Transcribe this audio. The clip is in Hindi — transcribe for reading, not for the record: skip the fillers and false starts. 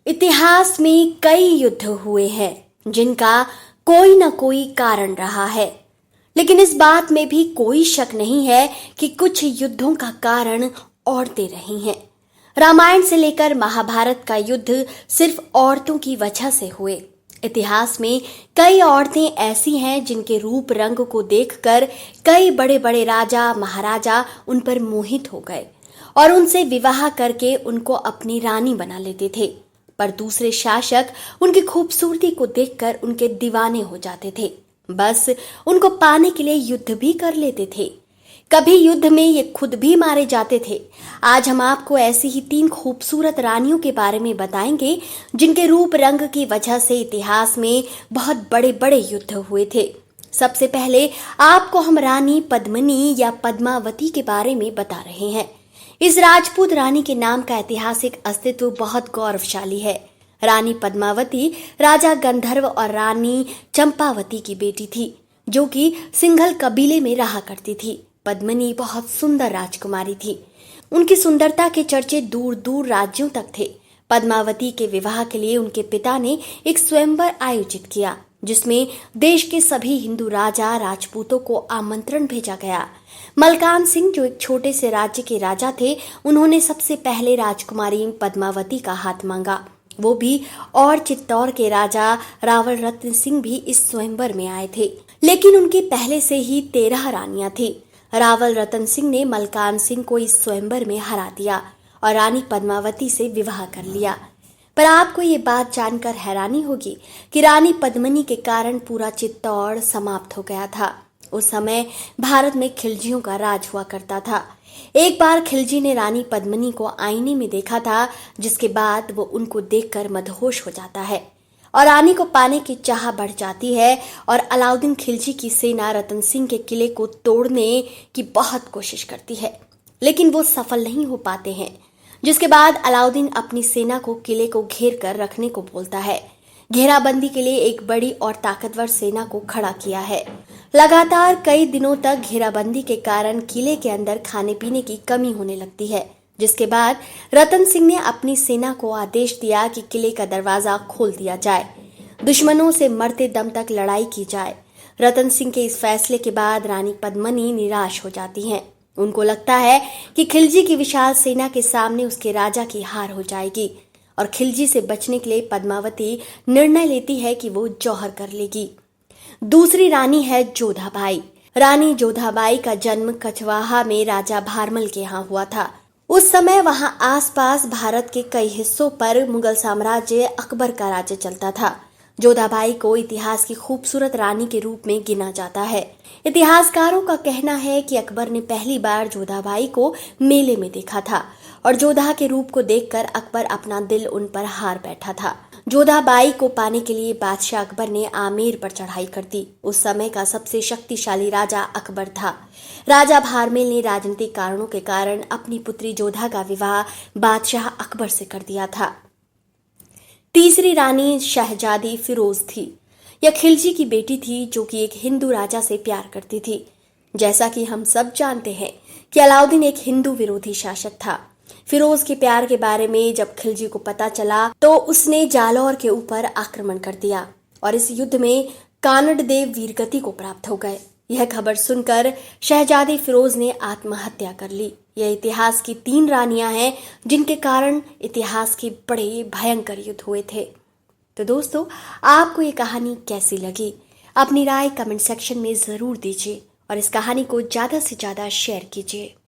इतिहास में कई युद्ध हुए हैं जिनका कोई न कोई कारण रहा है, लेकिन इस बात में भी कोई शक नहीं है कि कुछ युद्धों का कारण औरतें रही हैं। रामायण से लेकर महाभारत का युद्ध सिर्फ औरतों की वजह से हुए। इतिहास में कई औरतें ऐसी हैं जिनके रूप रंग को देखकर कई बड़े बड़े राजा महाराजा उन पर मोहित हो गए और उनसे विवाह करके उनको अपनी रानी बना लेते थे। पर दूसरे शासक उनकी खूबसूरती को देखकर उनके दीवाने हो जाते थे। बस उनको पाने के लिए युद्ध भी कर लेते थे। कभी युद्ध में ये खुद भी मारे जाते थे। आज हम आपको ऐसी ही 3 खूबसूरत रानियों के बारे में बताएंगे जिनके रूप रंग की वजह से इतिहास में बहुत बड़े बड़े युद्ध हुए थे। सबसे पहले आपको हम रानी पद्मिनी या पद्मावती के बारे में बता रहे हैं। इस राजपूत रानी के नाम का ऐतिहासिक अस्तित्व बहुत गौरवशाली है। रानी पद्मावती राजा गंधर्व और रानी चंपावती की बेटी थी, जो कि सिंघल कबीले में रहा करती थी। पद्मिनी बहुत सुंदर राजकुमारी थी। उनकी सुंदरता के चर्चे दूर दूर राज्यों तक थे। पद्मावती के विवाह के लिए उनके पिता ने एक स्वयंवर आयोजित किया, जिसमें देश के सभी हिंदू राजा राजपूतों को आमंत्रण भेजा गया। मलकान सिंह, जो एक छोटे से राज्य के राजा थे, उन्होंने सबसे पहले राजकुमारी पद्मावती का हाथ मांगा। वो भी और चित्तौड़ के राजा रावल रत्न सिंह भी इस स्वयंवर में आए थे, लेकिन उनकी पहले से ही 13 रानियां थी। रावल रतन सिंह ने मलकान सिंह को इस स्वयंवर में हरा दिया और रानी पद्मावती से विवाह कर लिया। पर आपको ये बात जानकर हैरानी होगी कि रानी पद्मिनी के कारण पूरा चित्तौड़ समाप्त हो गया था। उस समय भारत में खिलजियों का राज हुआ करता था। एक बार खिलजी ने रानी पद्मिनी को आईने में देखा था, जिसके बाद वो उनको देखकर मदहोश हो जाता है और रानी को पाने की चाह बढ़ जाती है। और अलाउद्दीन खिलजी की सेना रतन सिंह के किले को तोड़ने की बहुत कोशिश करती है, लेकिन वो सफल नहीं हो पाते हैं। जिसके बाद अलाउद्दीन अपनी सेना को किले को घेर कर रखने को बोलता है। घेराबंदी के लिए एक बड़ी और ताकतवर सेना को खड़ा किया है। लगातार कई दिनों तक घेराबंदी के कारण किले के अंदर खाने पीने की कमी होने लगती है, जिसके बाद रतन सिंह ने अपनी सेना को आदेश दिया कि किले का दरवाजा खोल दिया जाए, दुश्मनों से मरते दम तक लड़ाई की जाए। रतन सिंह के इस फैसले के बाद रानी पद्मिनी निराश हो जाती हैं। उनको लगता है कि खिलजी की विशाल सेना के सामने उसके राजा की हार हो जाएगी और खिलजी से बचने के लिए पद्मावती निर्णय लेती है कि वो जौहर कर लेगी। दूसरी रानी है जोधाबाई। रानी जोधाबाई का जन्म कछवाहा में राजा भारमल के यहाँ हुआ था। उस समय वहां आसपास भारत के कई हिस्सों पर मुगल साम्राज्य अकबर का राज्य चलता था। जोधाबाई को इतिहास की खूबसूरत रानी के रूप में गिना जाता है। इतिहासकारों का कहना है कि अकबर ने पहली बार जोधाबाई को मेले में देखा था और जोधा के रूप को देखकर अकबर अपना दिल उन पर हार बैठा था। जोधाबाई को पाने के लिए बादशाह अकबर ने आमेर पर चढ़ाई कर दी। उस समय का सबसे शक्तिशाली राजा अकबर था। राजा भारमेल ने राजनीतिक कारणों के कारण अपनी पुत्री जोधा का विवाह बादशाह अकबर से कर दिया था। तीसरी रानी शहजादी फिरोज थी। यह खिलजी की बेटी थी, जो कि एक हिंदू राजा से प्यार करती थी। जैसा कि हम सब जानते हैं कि अलाउद्दीन एक हिंदू विरोधी शासक था। फिरोज के प्यार के बारे में जब खिलजी को पता चला तो उसने जालौर के ऊपर आक्रमण कर दिया और इस युद्ध में कानड़ देव वीरगति को प्राप्त हो गए। यह खबर सुनकर शहजादी फिरोज ने आत्महत्या कर ली। यह इतिहास की 3 रानियां हैं जिनके कारण इतिहास के बड़े भयंकर युद्ध हुए थे। तो दोस्तों, आपको ये कहानी कैसी लगी? अपनी राय कमेंट सेक्शन में जरूर दीजिए और इस कहानी को ज्यादा से ज्यादा शेयर कीजिए।